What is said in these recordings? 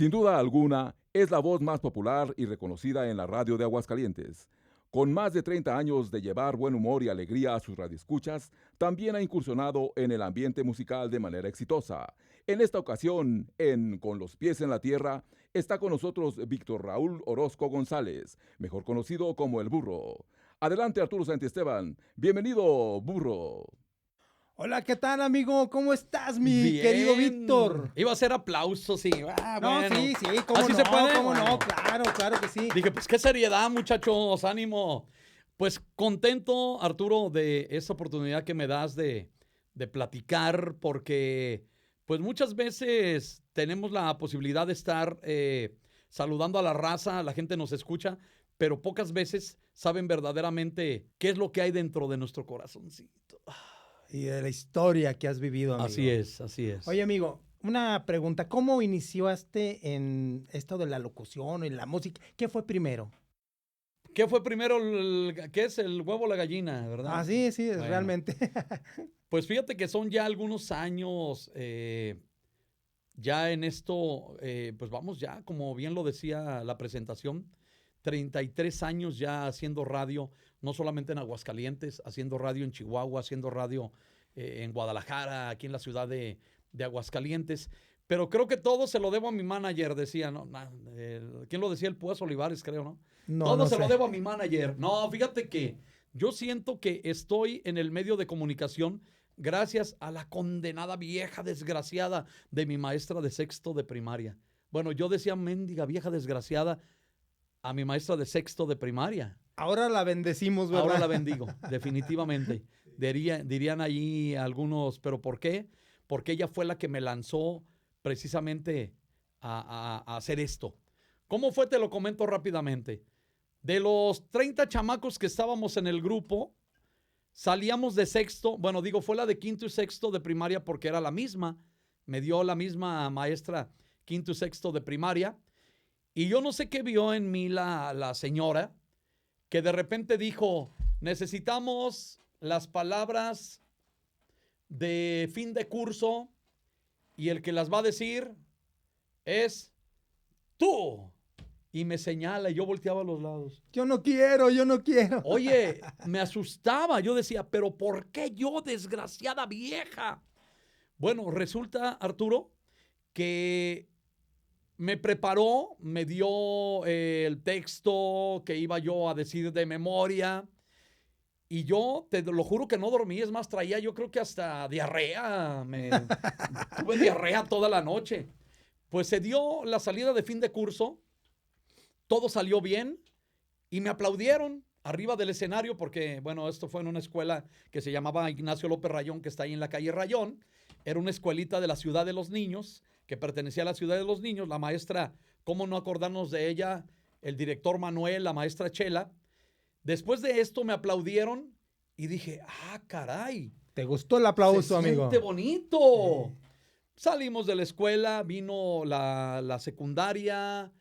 Sin duda alguna, es la voz más popular y reconocida en la radio de Aguascalientes. Con más de 30 años de llevar buen humor y alegría a sus radioescuchas, también ha incursionado en el ambiente musical de manera exitosa. En esta ocasión, en Con los pies en la tierra, está con nosotros Víctor Raúl Orozco González, mejor conocido como El Burro. Adelante, Arturo Santiesteban. Bienvenido, Burro. Hola, ¿qué tal, amigo? ¿Cómo estás, mi querido Bien. Víctor? Iba a ser aplausos, sí. No, Bueno. sí, ¿cómo ¿Así no? se puede? ¿Cómo Bueno. no? Claro que sí. Dije, pues qué seriedad, muchachos, ánimo. Pues contento, Arturo, de esta oportunidad que me das de platicar, porque pues muchas veces tenemos la posibilidad de estar saludando a la raza, la gente nos escucha, pero pocas veces saben verdaderamente qué es lo que hay dentro de nuestro corazoncito. Y de la historia que has vivido, amigo. Así es, así es. Oye, amigo, una pregunta. ¿Cómo iniciaste en esto de la locución, en la música? ¿Qué fue primero? ¿Qué fue primero? ¿Qué es el huevo o la gallina, verdad? Ah, sí, Bueno. realmente. Pues fíjate que son ya algunos años ya en esto, pues vamos ya, como bien lo decía la presentación, 33 años ya haciendo radio, no solamente en Aguascalientes, haciendo radio en Chihuahua, haciendo radio en Guadalajara, aquí en la ciudad de Aguascalientes. Pero creo que todo se lo debo a mi manager, decía, ¿no? ¿Quién lo decía? El Púas Olivares, creo, ¿no? No, Todo no se sé. lo debo a mi manager. No, fíjate que yo siento que estoy en el medio de comunicación gracias a la condenada vieja desgraciada de mi maestra de sexto de primaria. Bueno, yo decía mendiga vieja desgraciada a mi maestra de sexto de primaria. Ahora la bendecimos, ¿verdad? Ahora la bendigo, definitivamente. Dirían allí algunos, ¿pero por qué? Porque ella fue la que me lanzó precisamente a hacer esto. ¿Cómo fue? Te lo comento rápidamente. De los 30 chamacos que estábamos en el grupo, salíamos de sexto, bueno, digo, fue la de quinto y sexto de primaria porque era la misma. Me dio la misma maestra quinto y sexto de primaria. Y yo no sé qué vio en mí la señora, que de repente dijo, necesitamos las palabras de fin de curso y el que las va a decir es tú. Y me señala y yo volteaba a los lados. Yo no quiero. Oye, me asustaba. Yo decía, ¿pero por qué yo, desgraciada vieja? Bueno, resulta, Arturo, que me preparó, me dio el texto que iba yo a decir de memoria. Y yo, te lo juro que no dormí. Es más, traía yo creo que hasta diarrea. Tuve diarrea toda la noche. Pues se dio la salida de fin de curso. Todo salió bien y me aplaudieron arriba del escenario porque, bueno, esto fue en una escuela que se llamaba Ignacio López Rayón, que está ahí en la calle Rayón. Era una escuelita de la Ciudad de los Niños, que pertenecía a la Ciudad de los Niños. La maestra, ¿cómo no acordarnos de ella? El director Manuel, la maestra Chela. Después de esto me aplaudieron y dije, ah, caray. ¿Te gustó el aplauso, amigo? Se siente bonito. Salimos de la escuela, vino la secundaria,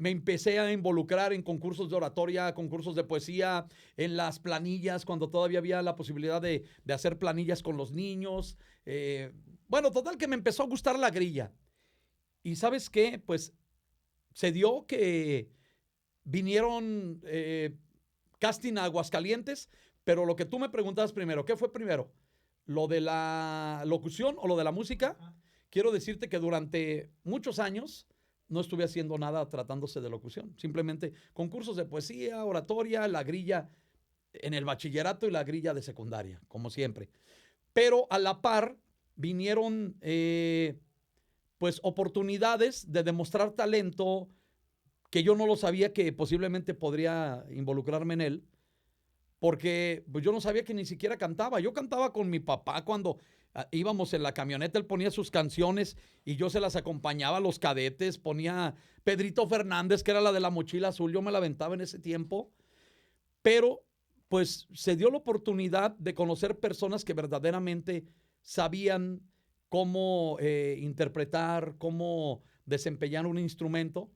me empecé a involucrar en concursos de oratoria, concursos de poesía, en las planillas, cuando todavía había la posibilidad de hacer planillas con los niños. Bueno, total que me empezó a gustar la grilla. Y ¿sabes qué? Pues se dio que vinieron casting a Aguascalientes, pero lo que tú me preguntabas primero, ¿qué fue primero? ¿Lo de la locución o lo de la música? Quiero decirte que durante muchos años no estuve haciendo nada tratándose de locución. Simplemente concursos de poesía, oratoria, la grilla en el bachillerato y la grilla de secundaria, como siempre. Pero a la par vinieron pues oportunidades de demostrar talento que yo no lo sabía que posiblemente podría involucrarme en él. Porque pues, yo no sabía que ni siquiera cantaba. Yo cantaba con mi papá cuando íbamos en la camioneta, él ponía sus canciones y yo se las acompañaba a los cadetes, ponía Pedrito Fernández, que era la de la mochila azul, yo me la aventaba en ese tiempo, pero pues se dio la oportunidad de conocer personas que verdaderamente sabían cómo interpretar, cómo desempeñar un instrumento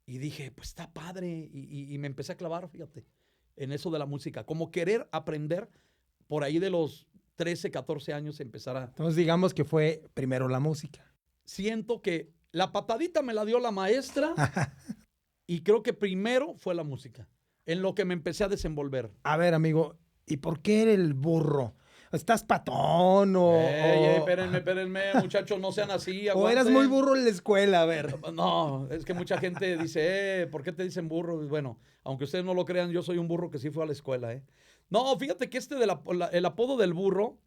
y dije, pues está padre y me empecé a clavar, fíjate, en eso de la música, como querer aprender por ahí de los 13, 14 años empezar a... Entonces digamos que fue primero la música. siento que la patadita me la dio la maestra y creo que primero fue la música, en lo que me empecé a desenvolver. A ver, amigo, ¿y por qué el burro? ¿Estás patón o...? Espérenme, muchachos, no sean así. ¿O eras aguanten. muy burro en la escuela? A ver. No, es que mucha gente dice, ¿por qué te dicen burro? Bueno, aunque ustedes no lo crean, yo soy un burro que sí fue a la escuela, ¿eh? No, fíjate que el apodo del burro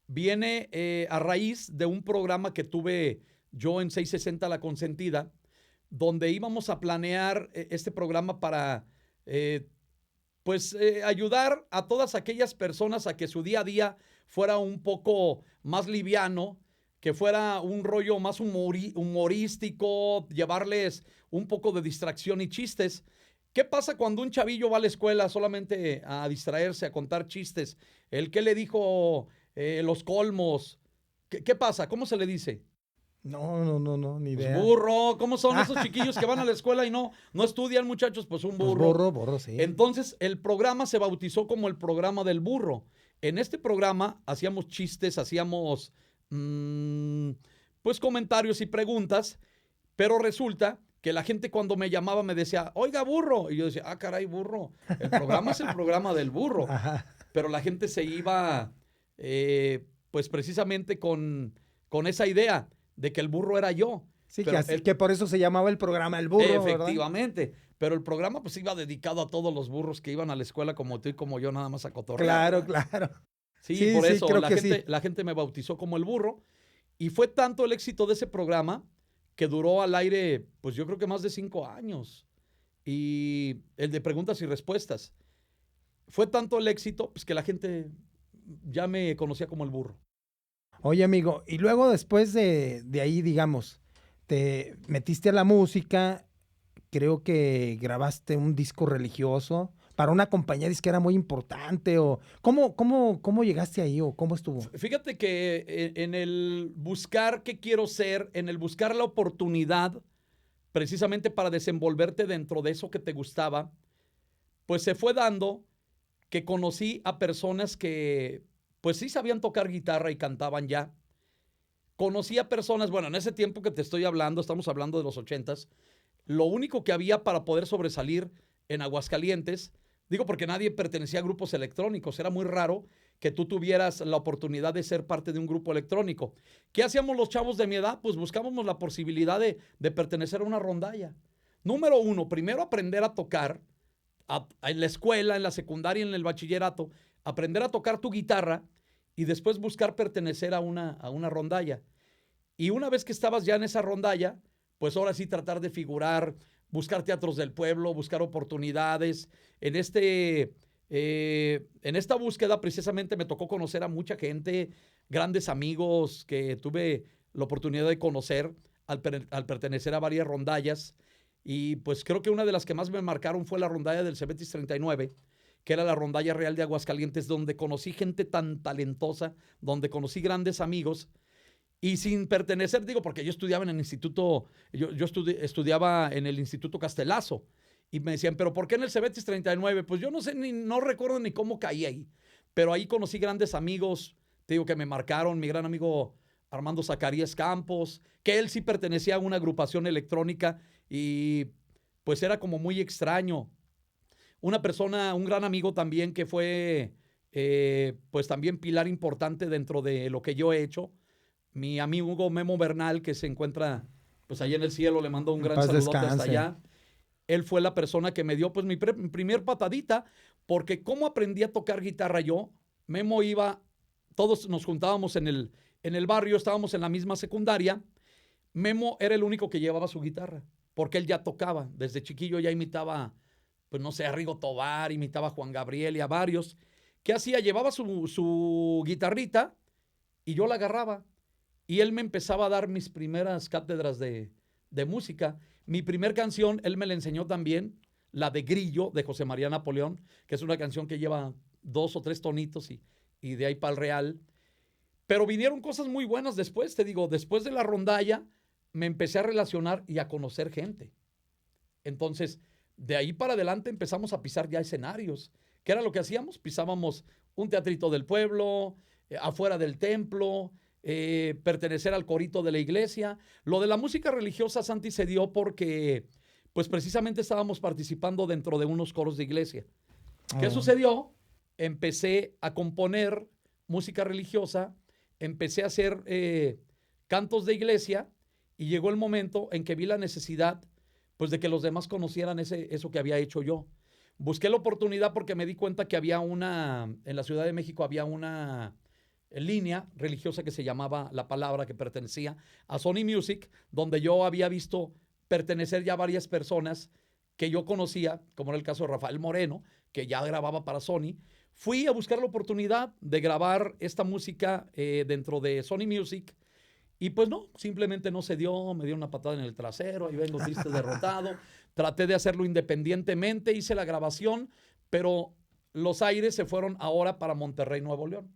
viene a raíz de un programa que tuve yo en 660 La Consentida, donde íbamos a planear este programa para ayudar a todas aquellas personas a que su día a día fuera un poco más liviano, que fuera un rollo más humorístico, llevarles un poco de distracción y chistes. ¿Qué pasa cuando un chavillo va a la escuela solamente a distraerse, a contar chistes? ¿El qué le dijo los colmos? ¿Qué pasa? ¿Cómo se le dice? No, ni Pues idea. burro. ¿Cómo son esos chiquillos que van a la escuela y no estudian, muchachos? Pues un Pues burro. burro, sí. Entonces, el programa se bautizó como el programa del burro. En este programa hacíamos chistes, hacíamos pues comentarios y preguntas, pero resulta que la gente cuando me llamaba me decía, oiga, burro. Y yo decía, ah, caray, burro. El programa es el programa del burro. Ajá. Pero la gente se iba, pues precisamente con esa idea de que el burro era yo. Sí, Pero que por eso se llamaba el programa El Burro, ¿verdad? efectivamente. Pero el programa pues iba dedicado a todos los burros que iban a la escuela como tú y como yo, nada más a cotorrear. Claro. Sí, Sí, por sí, eso creo la que gente, sí. la gente me bautizó como el burro. Y fue tanto el éxito de ese programa que duró al aire, pues yo creo que más de 5 años. Y el de preguntas y respuestas. Fue tanto el éxito, pues que la gente ya me conocía como el burro. Oye, amigo, y luego después de ahí, digamos, te metiste a la música, creo que grabaste un disco religioso para una compañía disquera muy importante, o ¿cómo llegaste ahí o cómo estuvo? Fíjate que en el buscar qué quiero ser, en el buscar la oportunidad, precisamente para desenvolverte dentro de eso que te gustaba, pues se fue dando que conocí a personas que pues sí sabían tocar guitarra y cantaban ya. Conocí a personas, bueno, en ese tiempo que te estoy hablando, estamos hablando de los 80s, lo único que había para poder sobresalir en Aguascalientes, digo porque nadie pertenecía a grupos electrónicos, era muy raro que tú tuvieras la oportunidad de ser parte de un grupo electrónico. ¿Qué hacíamos los chavos de mi edad? Pues buscábamos la posibilidad de pertenecer a una rondalla. Número uno, primero aprender a tocar en la escuela, en la secundaria, en el bachillerato, aprender a tocar tu guitarra y después buscar pertenecer a una rondalla. Y una vez que estabas ya en esa rondalla, pues ahora sí tratar de figurar, buscar teatros del pueblo, buscar oportunidades. En esta búsqueda precisamente me tocó conocer a mucha gente, grandes amigos que tuve la oportunidad de conocer al pertenecer a varias rondallas. Y pues creo que una de las que más me marcaron fue la rondalla del Cebetis 39, que era la rondalla real de Aguascalientes, donde conocí gente tan talentosa, donde conocí grandes amigos. Y sin pertenecer, digo, porque yo estudiaba en el instituto, estudiaba en el Instituto Castelazo. Y me decían, ¿pero por qué en el Cebetis 39? Pues yo no sé, no recuerdo ni cómo caí ahí. Pero ahí conocí grandes amigos, te digo, que me marcaron. Mi gran amigo Armando Zacarías Campos, que él sí pertenecía a una agrupación electrónica y pues era como muy extraño. Una persona, un gran amigo también que fue pues también pilar importante dentro de lo que yo he hecho. Mi amigo Memo Bernal, que se encuentra pues allá en el cielo, le mando un gran saludote hasta allá. Él fue la persona que me dio pues mi primer patadita, porque ¿cómo aprendí a tocar guitarra yo? Memo iba, todos nos juntábamos en el barrio, estábamos en la misma secundaria. Memo era el único que llevaba su guitarra, porque él ya tocaba. Desde chiquillo ya imitaba, pues no sé, a Rigo Tobar, imitaba a Juan Gabriel y a varios. ¿Qué hacía? Llevaba su guitarrita y yo la agarraba. Y él me empezaba a dar mis primeras cátedras de música. Mi primer canción, él me la enseñó también, la de Grillo, de José María Napoleón, que es una canción que lleva 2 o 3 tonitos y de ahí para el real. Pero vinieron cosas muy buenas después, te digo, después de la rondalla me empecé a relacionar y a conocer gente. Entonces, de ahí para adelante empezamos a pisar ya escenarios. ¿Qué era lo que hacíamos? Pisábamos un teatrito del pueblo, afuera del templo, pertenecer al corito de la iglesia. Lo de la música religiosa, Santi, se dio porque, pues precisamente estábamos participando dentro de unos coros de iglesia. ¿Qué sucedió? Empecé a componer música religiosa, empecé a hacer cantos de iglesia y llegó el momento en que vi la necesidad, pues, de que los demás conocieran eso que había hecho yo. Busqué la oportunidad porque me di cuenta que en la Ciudad de México había una línea religiosa que se llamaba La Palabra, que pertenecía a Sony Music, donde yo había visto pertenecer ya varias personas que yo conocía, como era el caso de Rafael Moreno, que ya grababa para Sony. Fui a buscar la oportunidad de grabar esta música dentro de Sony Music y pues no, simplemente no se dio, me dio una patada en el trasero, ahí vengo triste, derrotado. Traté de hacerlo independientemente, hice la grabación, pero los aires se fueron ahora para Monterrey, Nuevo León.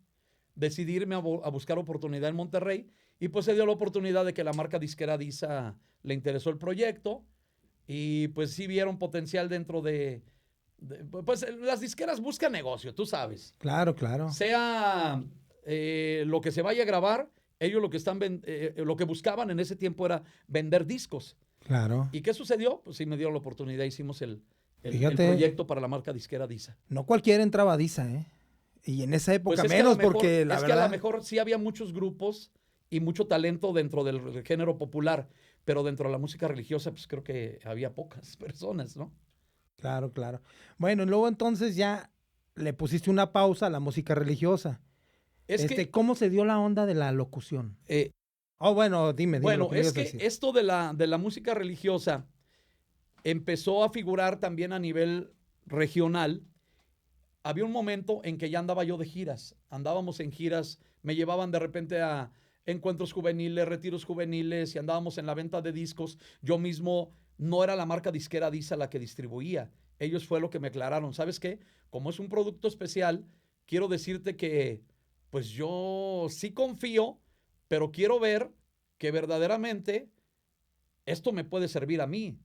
Decidí irme a buscar oportunidad en Monterrey y pues se dio la oportunidad de que la marca disquera DISA le interesó el proyecto y pues sí vieron potencial dentro pues las disqueras buscan negocio, tú sabes. Claro, claro. Sea lo que se vaya a grabar, ellos lo que buscaban en ese tiempo era vender discos. Claro. ¿Y qué sucedió? Pues sí me dieron la oportunidad, hicimos el Fíjate, proyecto para la marca disquera DISA. no cualquiera entraba a DISA, ¿eh? Y en esa época Pues menos, porque la es verdad... que a lo mejor sí había muchos grupos y mucho talento dentro del género popular, pero dentro de la música religiosa, pues creo que había pocas personas, ¿no? Claro, claro. Bueno, y luego entonces ya le pusiste una pausa a la música religiosa. ¿Cómo se dio la onda de la locución? Bueno, dime bueno, lo que es ibas a que decir. esto de la música religiosa empezó a figurar también a nivel regional. Había un momento en que ya andaba yo de giras. Andábamos en giras, me llevaban de repente a encuentros juveniles, retiros juveniles y andábamos en la venta de discos. Yo mismo no era la marca disquera DISA la que distribuía. Ellos fue lo que me aclararon. ¿Sabes qué? Como es un producto especial, quiero decirte que pues yo sí confío, pero quiero ver que verdaderamente esto me puede servir a mí.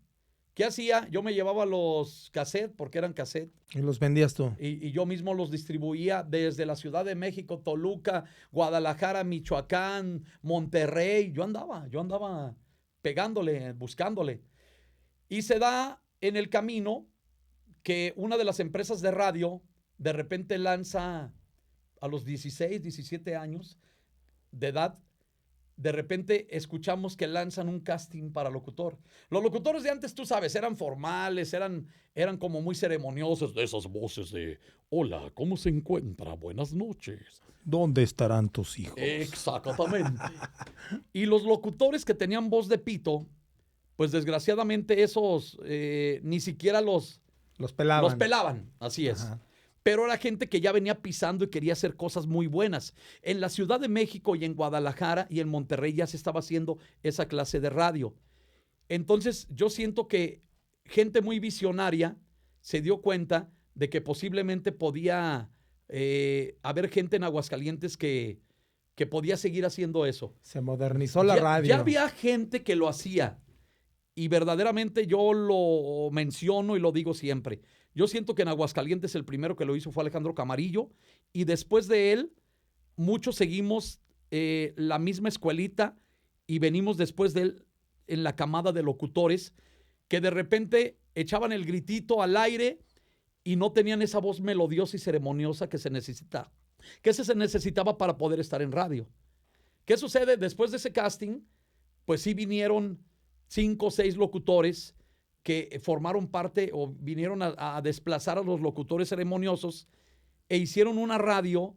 ¿Qué hacía? Yo me llevaba los cassettes, porque eran cassettes. Y los vendías tú. Y yo mismo los distribuía desde la Ciudad de México, Toluca, Guadalajara, Michoacán, Monterrey. Yo andaba pegándole, buscándole. Y se da en el camino que una de las empresas de radio de repente lanza a los 16, 17 años de edad. De repente escuchamos que lanzan un casting para locutor. Los locutores de antes, tú sabes, eran formales, eran como muy ceremoniosos, de esas voces de hola, ¿cómo se encuentra? Buenas noches. ¿Dónde estarán tus hijos? Exactamente. Y los locutores que tenían voz de pito, pues desgraciadamente esos ni siquiera los pelaban. Los pelaban, así es. Ajá. Pero era gente que ya venía pisando y quería hacer cosas muy buenas. En la Ciudad de México y en Guadalajara y en Monterrey ya se estaba haciendo esa clase de radio. Entonces yo siento que gente muy visionaria se dio cuenta de que posiblemente podía haber gente en Aguascalientes que podía seguir haciendo eso. Se modernizó la radio. Ya había gente que lo hacía. Y verdaderamente yo lo menciono y lo digo siempre. Yo siento que en Aguascalientes el primero que lo hizo fue Alejandro Camarillo y después de él muchos seguimos la misma escuelita y venimos después de él en la camada de locutores que de repente echaban el gritito al aire y no tenían esa voz melodiosa y ceremoniosa que se necesitaba para poder estar en radio. ¿Qué sucede? Después de ese casting, pues sí vinieron 5 o 6 locutores que formaron parte o vinieron a desplazar a los locutores ceremoniosos e hicieron una radio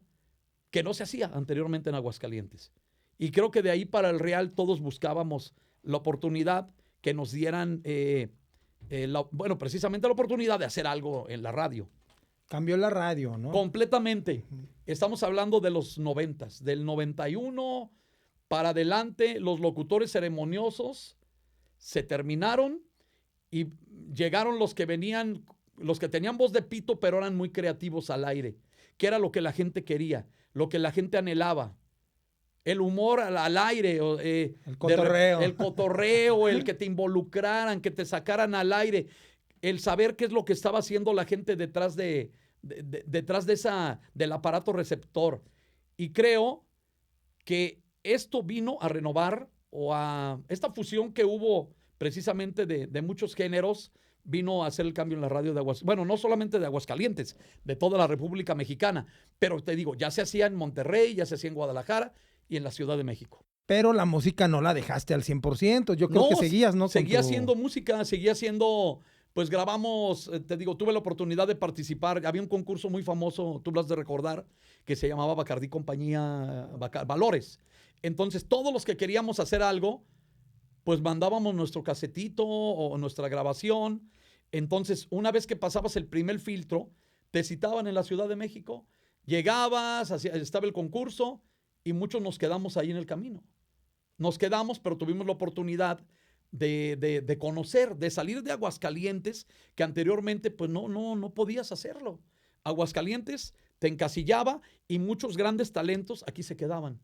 que no se hacía anteriormente en Aguascalientes. Y creo que de ahí para el Real todos buscábamos la oportunidad que nos dieran, precisamente la oportunidad de hacer algo en la radio. Cambió la radio, ¿no? Completamente. Estamos hablando de los 90s, del 91 para adelante, los locutores ceremoniosos se terminaron y llegaron los que tenían voz de pito, pero eran muy creativos al aire, que era lo que la gente quería, lo que la gente anhelaba. El humor al aire, el cotorreo. El cotorreo, el que te involucraran, que te sacaran al aire, el saber qué es lo que estaba haciendo la gente detrás del aparato receptor. Y creo que esto vino a renovar o a esta fusión que hubo precisamente de muchos géneros, vino a hacer el cambio en la radio de Aguascalientes. Bueno, no solamente de Aguascalientes, de toda la República Mexicana, pero te digo, ya se hacía en Monterrey, ya se hacía en Guadalajara y en la Ciudad de México. Pero la música no la dejaste al 100%. Yo creo que seguías, ¿no? Seguía haciendo música, seguía haciendo, pues grabamos, te digo, tuve la oportunidad de participar. Había un concurso muy famoso, tú lo has de recordar, que se llamaba Bacardí Compañía Valores. Entonces, todos los que queríamos hacer algo, pues mandábamos nuestro casetito o nuestra grabación. Entonces, una vez que pasabas el primer filtro, te citaban en la Ciudad de México, llegabas, estaba el concurso y muchos nos quedamos ahí en el camino. Nos quedamos, pero tuvimos la oportunidad de conocer, de salir de Aguascalientes, que anteriormente pues no podías hacerlo. Aguascalientes te encasillaba y muchos grandes talentos aquí se quedaban.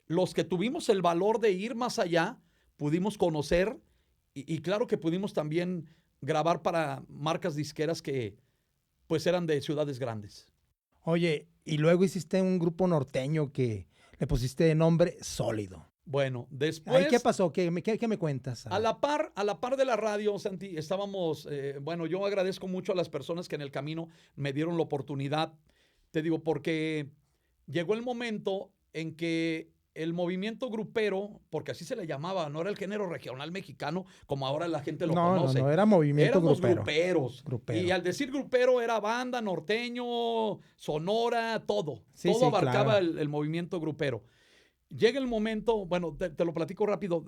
Los que tuvimos el valor de ir más allá, pudimos conocer y claro que pudimos también grabar para marcas disqueras que pues eran de ciudades grandes. Oye, y luego hiciste un grupo norteño que le pusiste de nombre Sólido. Bueno, después... ¿Qué pasó? ¿Qué me cuentas? A la par de la radio, Santi, estábamos... bueno, yo agradezco mucho a las personas que en el camino me dieron la oportunidad. Te digo, porque llegó el momento en que el movimiento grupero, porque así se le llamaba, no era el género regional mexicano como ahora la gente lo conoce. No, era movimiento grupero. Éramos gruperos. Y al decir grupero era banda, norteño, sonora, todo. Sí, todo abarcaba claro. el movimiento grupero. Llega el momento, bueno, te lo platico rápido.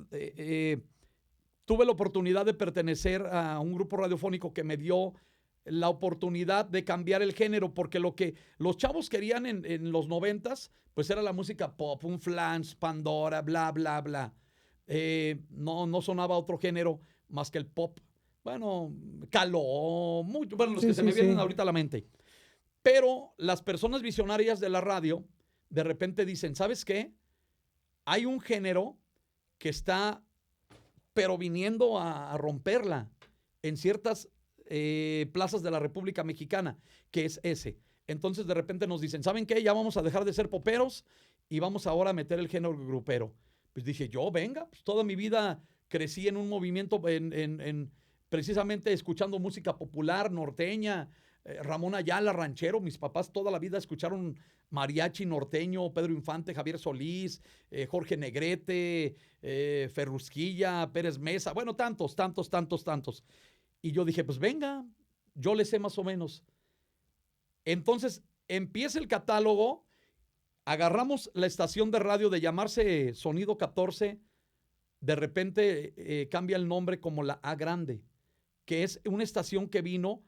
Tuve la oportunidad de pertenecer a un grupo radiofónico que me dio la oportunidad de cambiar el género, porque lo que los chavos querían en los 90s, pues era la música pop, un Flans, Pandora, bla, bla, bla. No sonaba otro género más que el pop. Bueno, Caló, mucho, bueno, los que se me vienen ahorita a la mente. Pero las personas visionarias de la radio, de repente dicen, ¿sabes qué? Hay un género que está, pero viniendo a romperla en ciertas plazas de la República Mexicana, que es ese. Entonces de repente nos dicen, ¿saben qué? Ya vamos a dejar de ser poperos y vamos ahora a meter el género grupero. Pues dije, yo, venga, pues toda mi vida crecí en un movimiento, precisamente escuchando música popular, norteña, Ramón Ayala, ranchero. Mis papás toda la vida escucharon mariachi norteño, Pedro Infante, Javier Solís, Jorge Negrete, Ferrusquilla, Pérez Mesa, bueno, tantos. Y yo dije, pues venga, yo le sé más o menos. Entonces empieza el catálogo, agarramos la estación de radio de llamarse Sonido 14, de repente cambia el nombre como la A Grande, que es una estación que vino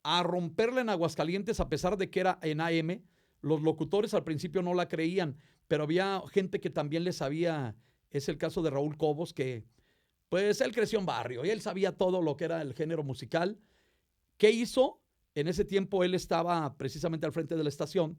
a romperla en Aguascalientes a pesar de que era en AM. Los locutores al principio no la creían, pero había gente que también le sabía. Es el caso de Raúl Cobos, que pues él creció en barrio y él sabía todo lo que era el género musical. ¿Qué hizo? En ese tiempo él estaba precisamente al frente de la estación.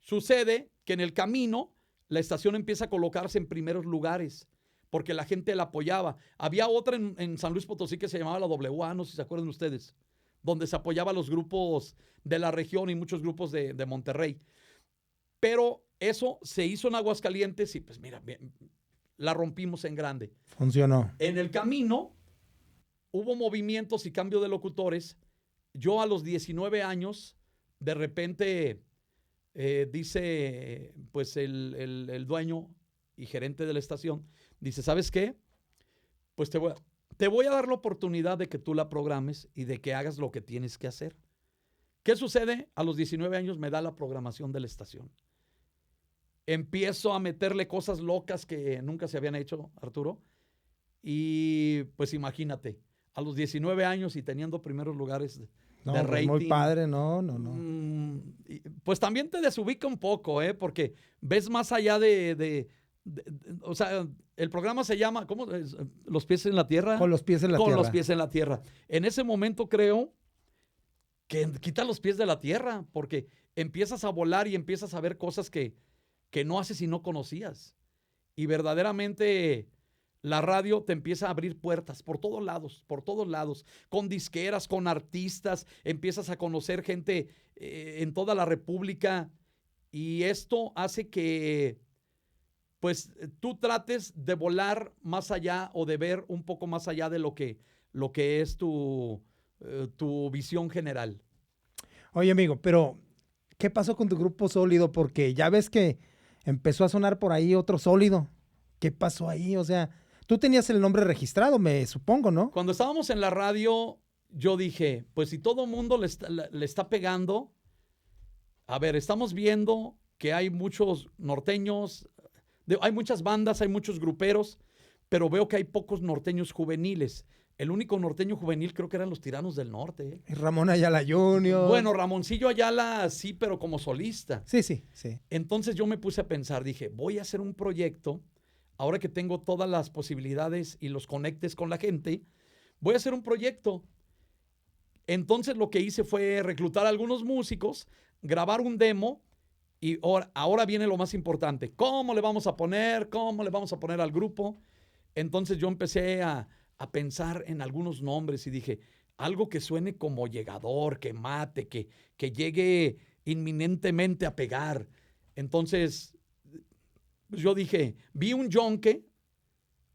Sucede que en el camino la estación empieza a colocarse en primeros lugares porque la gente la apoyaba. Había otra en San Luis Potosí que se llamaba la WA, no sé si se acuerdan ustedes, donde se apoyaba a los grupos de la región y muchos grupos de Monterrey. Pero eso se hizo en Aguascalientes y pues mira, la rompimos en grande. Funcionó. En el camino hubo movimientos y cambio de locutores. Yo a los 19 años, de repente, dice pues el dueño y gerente de la estación, dice, ¿sabes qué? Pues te voy a dar la oportunidad de que tú la programes y de que hagas lo que tienes que hacer. ¿Qué sucede? A los 19 años me da la programación de la estación. Empiezo a meterle cosas locas que nunca se habían hecho, Arturo. Y pues imagínate, a los 19 años y teniendo primeros lugares de rating. Pues muy padre, no. Pues también te desubica un poco, porque ves más allá o sea, el programa se llama, ¿cómo? ¿Los pies en la tierra? Con los pies en la tierra. Con los pies en la tierra. En ese momento creo que quita los pies de la tierra porque empiezas a volar y empiezas a ver cosas que no haces y no conocías. Y verdaderamente la radio te empieza a abrir puertas por todos lados, con disqueras, con artistas, empiezas a conocer gente en toda la República y esto hace que pues tú trates de volar más allá o de ver un poco más allá de lo que es tu visión general. Oye, amigo, pero ¿qué pasó con tu grupo Sólido? Porque ya ves que empezó a sonar por ahí otro Sólido. ¿Qué pasó ahí? O sea, tú tenías el nombre registrado, me supongo, ¿no? Cuando estábamos en la radio, yo dije, pues si todo el mundo le está pegando, a ver, estamos viendo que hay muchos norteños, hay muchas bandas, hay muchos gruperos, pero veo que hay pocos norteños juveniles. El único norteño juvenil creo que eran los Tiranos del Norte. ¿Eh? Y Ramón Ayala Jr. Bueno, Ramoncillo Ayala sí, pero como solista. Sí, sí, sí. Entonces yo me puse a pensar, dije, voy a hacer un proyecto, ahora que tengo todas las posibilidades y los conectes con la gente, voy a hacer un proyecto. Entonces lo que hice fue reclutar a algunos músicos, grabar un demo y ahora viene lo más importante. ¿Cómo le vamos a poner? ¿Cómo le vamos a poner al grupo? Entonces yo empecé a pensar en algunos nombres y dije, algo que suene como llegador, que mate, que llegue inminentemente a pegar. Entonces yo dije, vi un yonque,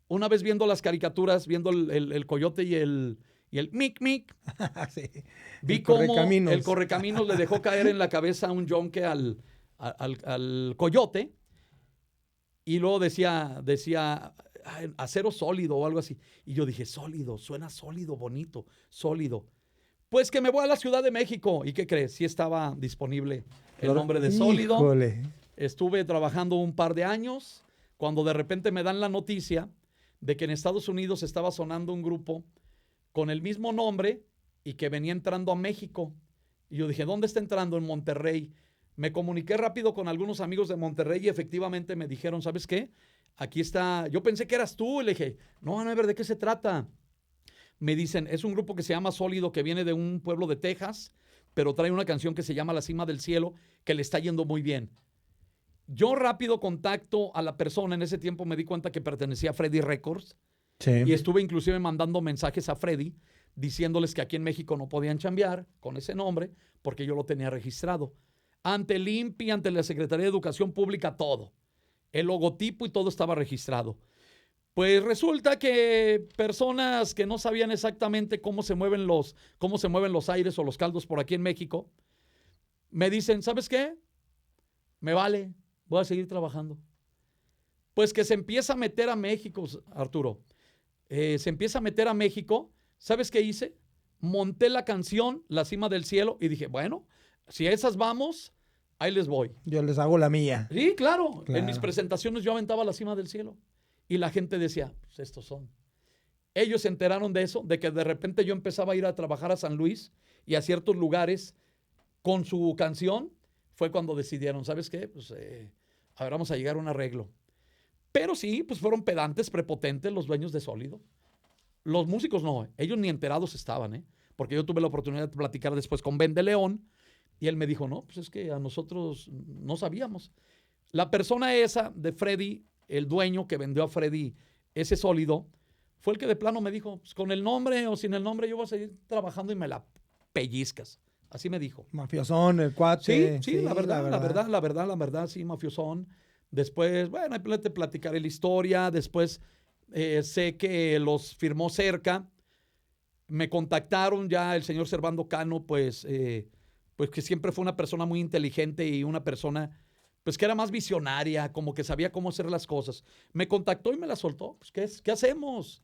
una vez viendo las caricaturas, viendo el coyote y el mic mic, Sí. vi El cómo Correcaminos. el correcaminos le dejó caer en la cabeza un yonque al coyote y luego decía acero sólido o algo así. Y yo dije, sólido, suena sólido, bonito, sólido. Pues que me voy a la Ciudad de México. ¿Y qué crees? Sí estaba disponible el nombre de Sólido. Híjole. Estuve trabajando un par de años cuando de repente me dan la noticia de que en Estados Unidos estaba sonando un grupo con el mismo nombre y que venía entrando a México. Y yo dije, ¿dónde está entrando? En Monterrey. Me comuniqué rápido con algunos amigos de Monterrey y efectivamente me dijeron, ¿sabes qué? Aquí está, yo pensé que eras tú, y le dije, no, a ver, ¿de qué se trata? Me dicen, es un grupo que se llama Sólido, que viene de un pueblo de Texas, pero trae una canción que se llama La Cima del Cielo, que le está yendo muy bien. Yo rápido contacto a la persona, en ese tiempo me di cuenta que pertenecía a Freddy Records, Sí. y estuve inclusive mandando mensajes a Freddy, diciéndoles que aquí en México no podían chambear con ese nombre, porque yo lo tenía registrado. Ante el INPI, ante la Secretaría de Educación Pública, todo. El logotipo y todo estaba registrado. Pues resulta que personas que no sabían exactamente cómo se mueven los aires o los caldos por aquí en México, me dicen, ¿sabes qué? Me vale, voy a seguir trabajando. Pues que se empieza a meter a México, Arturo. Se empieza a meter a México. ¿Sabes qué hice? Monté la canción La Cima del Cielo y dije, bueno, si a esas vamos, ahí les voy. Yo les hago la mía. Sí, claro. Claro. En mis presentaciones yo aventaba La Cima del Cielo. Y la gente decía, pues estos son. Ellos se enteraron de eso, de que de repente yo empezaba a ir a trabajar a San Luis y a ciertos lugares con su canción. Fue cuando decidieron, ¿sabes qué? Pues a ver, vamos a llegar a un arreglo. Pero sí, pues fueron pedantes, prepotentes los dueños de Sólido. Los músicos no, ellos ni enterados estaban, porque yo tuve la oportunidad de platicar después con Ben de León y él me dijo, no, pues es que a nosotros no sabíamos. La persona esa de Freddy, el dueño que vendió a Freddy ese Sólido, fue el que de plano me dijo, pues con el nombre o sin el nombre yo voy a seguir trabajando y me la pellizcas. Así me dijo. Mafiosón, el cuate. Sí, la verdad, sí, mafiosón. Después, bueno, ahí te platicaré la historia. Después sé que los firmó cerca. Me contactaron ya el señor Servando Cano, pues que siempre fue una persona muy inteligente y una persona pues que era más visionaria, como que sabía cómo hacer las cosas. Me contactó y me la soltó. Pues, ¿qué hacemos?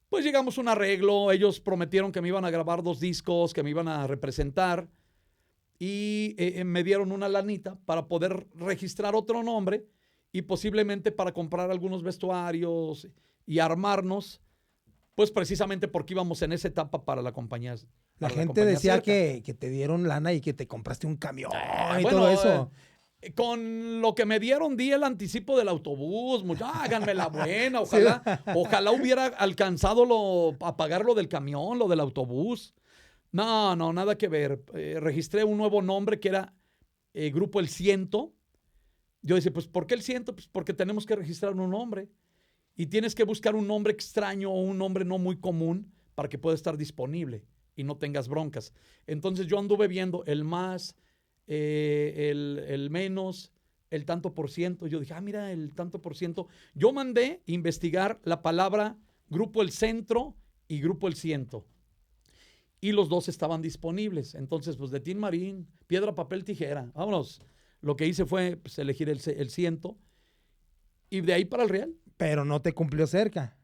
Pues llegamos a un arreglo, ellos prometieron que me iban a grabar 2 discos, que me iban a representar y me dieron una lanita para poder registrar otro nombre y posiblemente para comprar algunos vestuarios y armarnos, pues precisamente porque íbamos en esa etapa para la compañía. La para gente compañía decía cerca. que te dieron lana y que te compraste un camión y Bueno, todo eso. Con lo que me dieron, di el anticipo del autobús. Háganme la buena. Ojalá hubiera alcanzado a pagar lo del camión, lo del autobús. No, nada que ver. Registré un nuevo nombre que era Grupo El Ciento. Yo decía, pues, ¿por qué El Ciento? Pues porque tenemos que registrar un nombre. Y tienes que buscar un nombre extraño o un nombre no muy común para que pueda estar disponible y no tengas broncas. Entonces yo anduve viendo el más, el menos, el tanto por ciento. Yo dije, mira, el tanto por ciento. Yo mandé investigar la palabra Grupo El Centro y Grupo El Ciento. Y los dos estaban disponibles. Entonces, pues de Tin Marín, piedra, papel, tijera. Vámonos. Lo que hice fue pues, elegir el ciento. Y de ahí para el Real. Pero no te cumplió cerca.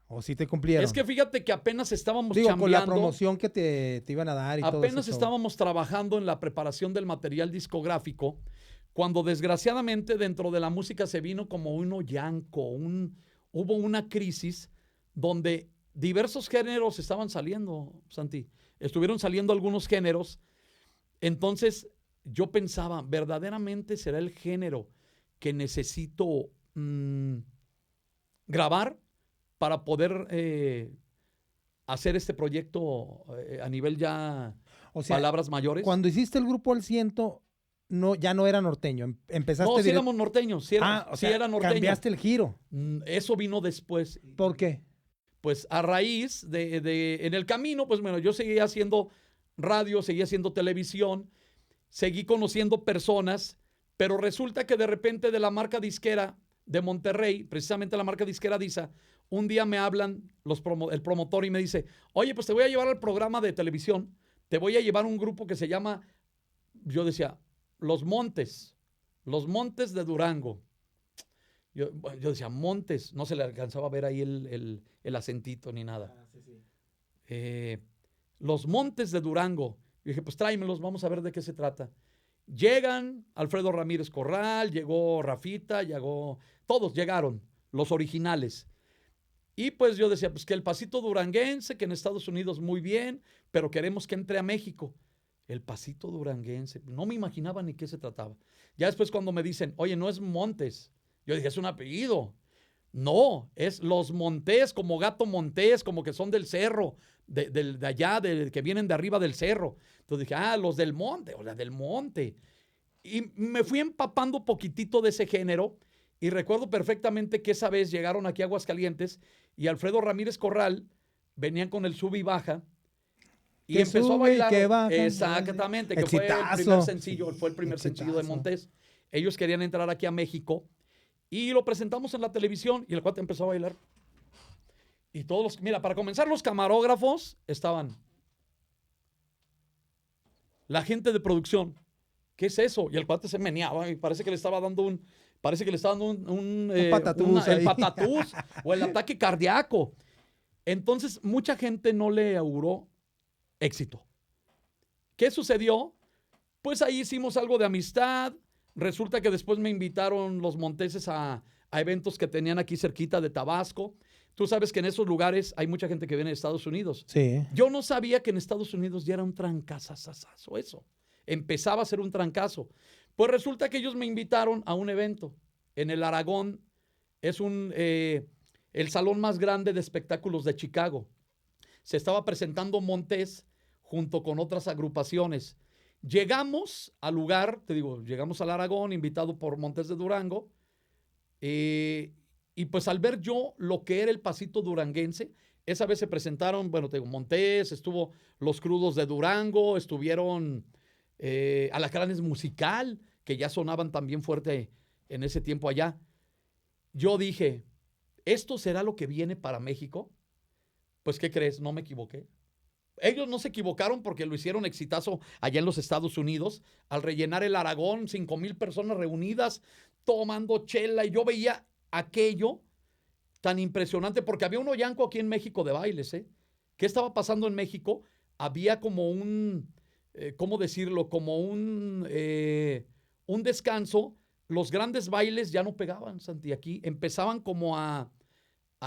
¿O sí te cumplieron? Es que fíjate que apenas estábamos Digo, con la chambeando. promoción que te iban a dar y todo eso. Apenas estábamos trabajando en la preparación del material discográfico, cuando desgraciadamente dentro de la música se vino como un hoyanco, hubo una crisis donde diversos géneros estaban saliendo, Santi. Estuvieron saliendo algunos géneros. Entonces yo pensaba, ¿verdaderamente será el género que necesito grabar para poder hacer este proyecto a nivel ya, o sea, palabras mayores? Cuando hiciste el Grupo El Ciento, no, ya no era norteño. Empezaste No, sí éramos norteños, sí era norteño. Cambiaste el giro. Eso vino después. ¿Por qué? Pues a raíz en el camino, pues bueno, yo seguía haciendo radio, seguía haciendo televisión, seguí conociendo personas, pero resulta que de repente de la marca disquera de Monterrey, precisamente la marca disquera DISA, un día me hablan el promotor y me dice, oye, pues te voy a llevar al programa de televisión, te voy a llevar un grupo que se llama, yo decía, Los Montes de Durango. Yo decía, Montes, no se le alcanzaba a ver ahí el acentito ni nada. Los Montes de Durango. Yo dije, pues tráemelos, vamos a ver de qué se trata. Llegan Alfredo Ramírez Corral, llegó Rafita, todos llegaron, los originales. Y pues yo decía, pues que el pasito duranguense, que en Estados Unidos muy bien, pero queremos que entre a México. El pasito duranguense, no me imaginaba ni qué se trataba. Ya después cuando me dicen, oye, no es Montes, yo dije, es un apellido. No, es Los Montés, como Gato Montés, como que son del cerro, de allá, que vienen de arriba del cerro. Entonces dije, los del monte, o la del monte. Y me fui empapando poquitito de ese género y recuerdo perfectamente que esa vez llegaron aquí a Aguascalientes y Alfredo Ramírez Corral venían con el sub y baja y que empezó a sube y bailar. que baja. Exactamente, que fue el primer sencillo de Montés. Ellos querían entrar aquí a México y lo presentamos en la televisión y el cuate empezó a bailar. Y todos, mira, para comenzar, los camarógrafos estaban. La gente de producción, ¿qué es eso? Y el cuate se meneaba y parece que le estaba dando un patatús el patatús o el ataque cardíaco. Entonces, mucha gente no le auguró éxito. ¿Qué sucedió? Pues ahí hicimos algo de amistad. Resulta que después me invitaron los monteses a eventos que tenían aquí cerquita de Tabasco. Tú sabes que en esos lugares hay mucha gente que viene de Estados Unidos. Sí. Yo no sabía que en Estados Unidos ya era un trancazazazo eso. Empezaba a ser un trancazo. Pues resulta que ellos me invitaron a un evento en el Aragón. Es el salón más grande de espectáculos de Chicago. Se estaba presentando Montés junto con otras agrupaciones. Llegamos al lugar, te digo, llegamos al Aragón, invitado por Montés de Durango. Y pues al ver yo lo que era el pasito duranguense, esa vez se presentaron, bueno, te digo, Montés, estuvo Los Crudos de Durango, estuvieron Alacranes Musical, que ya sonaban también fuerte en ese tiempo allá. Yo dije, ¿esto será lo que viene para México? Pues, ¿qué crees? No me equivoqué. Ellos no se equivocaron porque lo hicieron exitazo allá en los Estados Unidos. Al rellenar el Aragón, 5,000 personas reunidas, tomando chela, y yo veía aquello tan impresionante, porque había un hoyanco aquí en México de bailes, ¿eh? ¿Qué estaba pasando en México? Había como ¿cómo decirlo? Como un descanso. Los grandes bailes ya no pegaban, Santi, aquí empezaban como a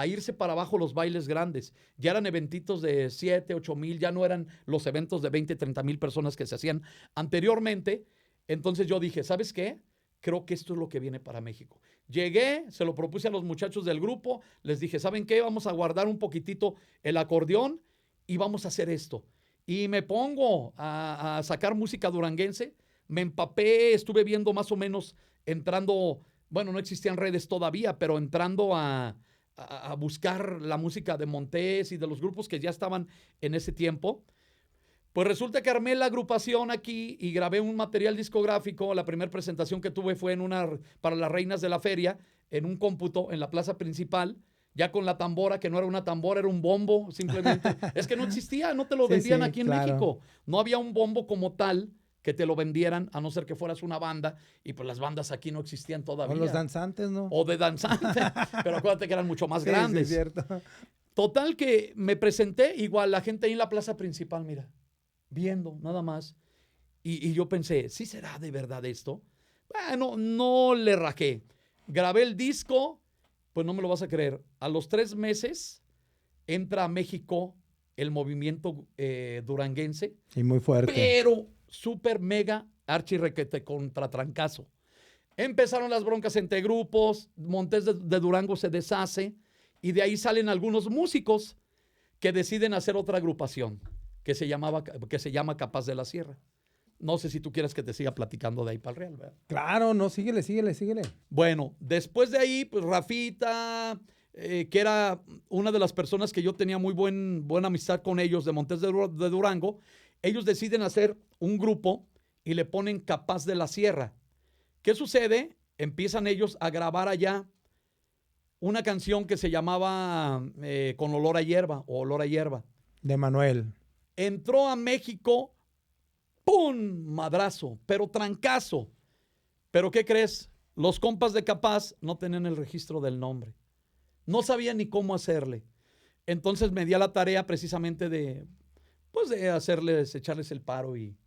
irse para abajo los bailes grandes. Ya eran eventitos de 7, 8 mil, ya no eran los eventos de 20, 30 mil personas que se hacían anteriormente. Entonces yo dije, ¿sabes qué? Creo que esto es lo que viene para México. Llegué, se lo propuse a los muchachos del grupo, les dije, ¿saben qué? Vamos a guardar un poquitito el acordeón y vamos a hacer esto. Y me pongo a sacar música duranguense, me empapé, estuve viendo más o menos, entrando, bueno, no existían redes todavía, pero entrando a buscar la música de Montés y de los grupos que ya estaban en ese tiempo. Pues resulta que armé la agrupación aquí y grabé un material discográfico. La primera presentación que tuve fue para las reinas de la feria, en un cómputo en la plaza principal, ya con la tambora, que no era una tambora, era un bombo, simplemente. Es que no existía, no te lo Sí, vendían sí, aquí en claro. México. No había un bombo como tal que te lo vendieran, a no ser que fueras una banda, y pues las bandas aquí no existían O todavía. los danzantes, ¿no? O de danzante, pero acuérdate que eran mucho más Sí, grandes. sí, cierto. Total que me presenté, igual la gente ahí en la plaza principal, mira, viendo nada más. Y yo pensé, ¿sí será de verdad esto? Bueno, no le rajé. Grabé el disco, pues no me lo vas a creer. A los 3 meses entra a México el movimiento duranguense, Y muy fuerte. pero súper mega archirrequete contra trancazo. Empezaron las broncas entre grupos, Montes de Durango se deshace y de ahí salen algunos músicos que deciden hacer otra agrupación que se llama Capaz de la Sierra. No sé si tú quieres que te siga platicando de ahí para el Real, ¿verdad? Claro, no, síguele, síguele, síguele. Bueno, después de ahí, pues Rafita, que era una de las personas que yo tenía muy buena amistad con ellos de Montes de Durango, ellos deciden hacer un grupo y le ponen Capaz de la Sierra. ¿Qué sucede? Empiezan ellos a grabar allá una canción que se llamaba Con olor a hierba o Olor a hierba. De Manuel. Entró a México, ¡pum! Madrazo, pero trancazo. ¿Pero qué crees? Los compas de Capaz no tenían el registro del nombre. No sabían ni cómo hacerle. Entonces me di a la tarea precisamente de echarles el paro y...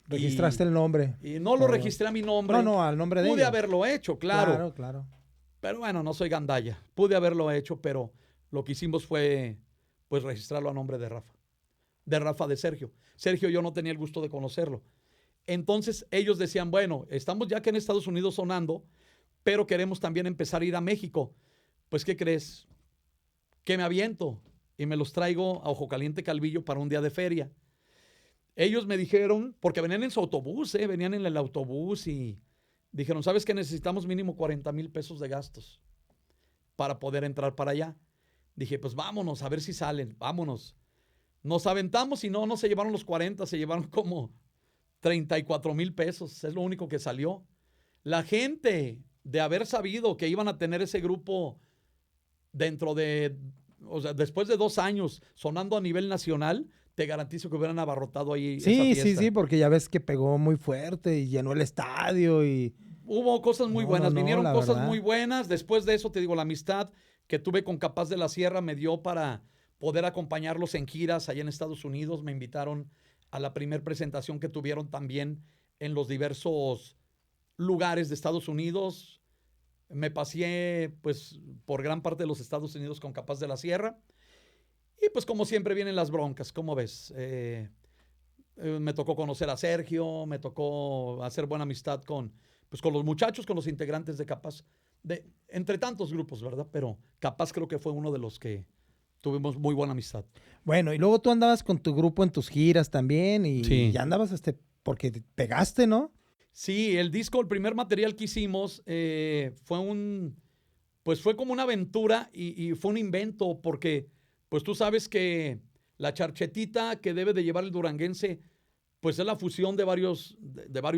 Registraste el nombre. Y no lo registré a mi nombre. No, no, al nombre de ellos. Pude haberlo hecho, claro. Claro, claro. Pero bueno, no soy gandalla. Pude haberlo hecho, pero lo que hicimos fue pues registrarlo a nombre de Rafa. De Sergio. Sergio yo no tenía el gusto de conocerlo. Entonces ellos decían, bueno, estamos ya que en Estados Unidos sonando, pero queremos también empezar a ir a México. Pues, ¿qué crees? Que me aviento y me los traigo a Ojo Caliente Calvillo para un día de feria. Ellos me dijeron, porque venían en su autobús, venían en el autobús y dijeron, ¿sabes qué? Necesitamos mínimo 40,000 pesos de gastos para poder entrar para allá. Dije, pues vámonos, a ver si salen, vámonos. Nos aventamos y no se llevaron los 40, se llevaron como 34,000 pesos, es lo único que salió. La gente, de haber sabido que iban a tener ese grupo después de 2 años sonando a nivel nacional, te garantizo que hubieran abarrotado ahí esa Sí, fiesta. sí, sí, porque ya ves que pegó muy fuerte y llenó el estadio y... Hubo cosas muy buenas, vinieron la cosas verdad. muy buenas. Después de eso, te digo, la amistad que tuve con Capaz de la Sierra me dio para poder acompañarlos en giras allá en Estados Unidos. Me invitaron a la primer presentación que tuvieron también en los diversos lugares de Estados Unidos. Me paseé pues por gran parte de los Estados Unidos con Capaz de la Sierra. Y pues como siempre vienen las broncas, ¿cómo ves? Me tocó conocer a Sergio, me tocó hacer buena amistad con los muchachos, con los integrantes de Capaz, entre tantos grupos, ¿verdad? Pero Capaz creo que fue uno de los que tuvimos muy buena amistad. Bueno, y luego tú andabas con tu grupo en tus giras también y Sí. ya andabas porque te pegaste, ¿no? Sí, el primer material que hicimos fue como una aventura y fue un invento porque pues tú sabes que la charchetita que debe de llevar el duranguense pues es la fusión de varios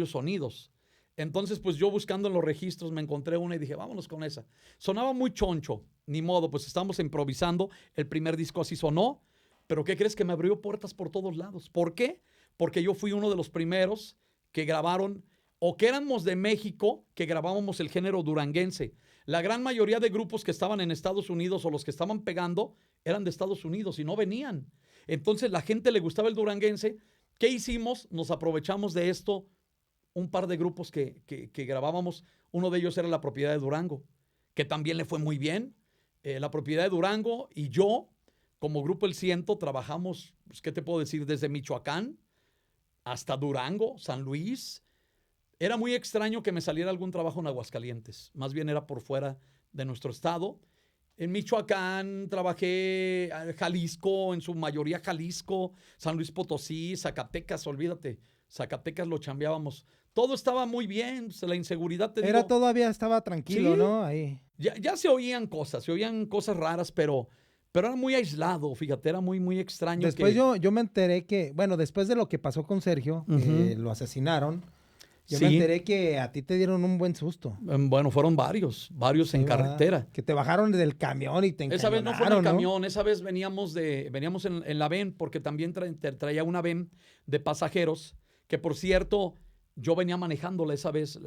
sonidos. Entonces pues yo buscando en los registros me encontré una y dije vámonos con esa. Sonaba muy choncho, ni modo, pues estábamos improvisando, el primer disco así sonó, pero ¿qué crees? Que me abrió puertas por todos lados. ¿Por qué? Porque yo fui uno de los primeros que grabaron o que éramos de México, que grabábamos el género duranguense. La gran mayoría de grupos que estaban en Estados Unidos o los que estaban pegando eran de Estados Unidos y no venían. Entonces la gente le gustaba el duranguense. ¿Qué hicimos? Nos aprovechamos de esto. Un par de grupos que grabábamos. Uno de ellos era La Propiedad de Durango, que también le fue muy bien. La Propiedad de Durango y yo, como Grupo El Ciento, trabajamos, pues, ¿qué te puedo decir? Desde Michoacán hasta Durango, San Luis. Era muy extraño que me saliera algún trabajo en Aguascalientes. Más bien era por fuera de nuestro estado. En Michoacán trabajé, Jalisco, en su mayoría Jalisco, San Luis Potosí, Zacatecas, olvídate. Zacatecas lo chambeábamos. Todo estaba muy bien, la inseguridad, te digo. Todavía estaba tranquilo, Sí. ¿no? Ahí. Ya se oían cosas raras, pero Pero era muy aislado, fíjate, era muy, muy extraño. Después que, yo me enteré que, bueno, después de lo que pasó con Sergio, que lo asesinaron, yo me Sí. enteré que a ti te dieron un buen susto. Bueno, fueron varios Sí, en ¿verdad? carretera. Que te bajaron del camión y te Esa vez no fue en el encañonaron, ¿no? camión, esa vez veníamos en la VEN, porque también traía una VEN de pasajeros, que por cierto, yo venía manejándola esa vez.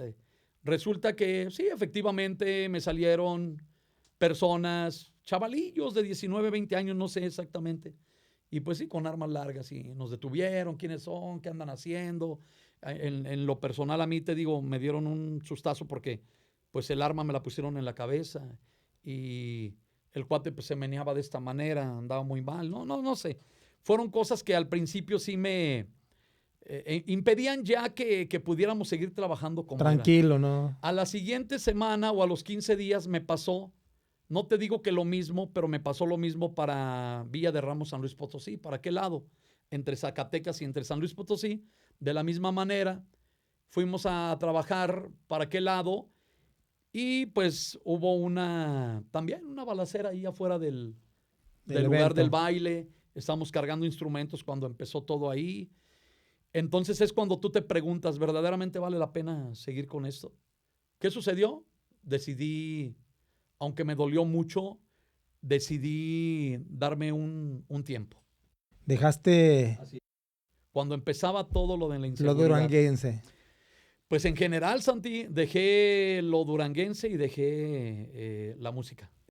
Resulta que sí, efectivamente me salieron personas, chavalillos de 19, 20 años, no sé exactamente. Y pues sí, con armas largas, y nos detuvieron, quiénes son, qué andan haciendo. En lo personal a mí, te digo, me dieron un sustazo porque pues el arma me la pusieron en la cabeza y el cuate pues se meneaba de esta manera, andaba muy mal. No sé. Fueron cosas que al principio sí me impedían ya que pudiéramos seguir trabajando como era. Tranquilo, ¿no? A la siguiente semana o a los 15 días me pasó, no te digo que lo mismo, pero me pasó lo mismo para Villa de Ramos, San Luis Potosí. ¿Para qué lado? Entre Zacatecas y entre San Luis Potosí. De la misma manera, fuimos a trabajar para qué lado y pues hubo también una balacera ahí afuera del lugar evento. del baile. Estamos cargando instrumentos cuando empezó todo ahí. Entonces es cuando tú te preguntas, ¿verdaderamente vale la pena seguir con esto? ¿Qué sucedió? Decidí, aunque me dolió mucho, decidí darme un tiempo. Dejaste Cuando empezaba todo lo de la lo inseguridad. duranguense. Pues en general, Santi, dejé lo duranguense y dejé la música.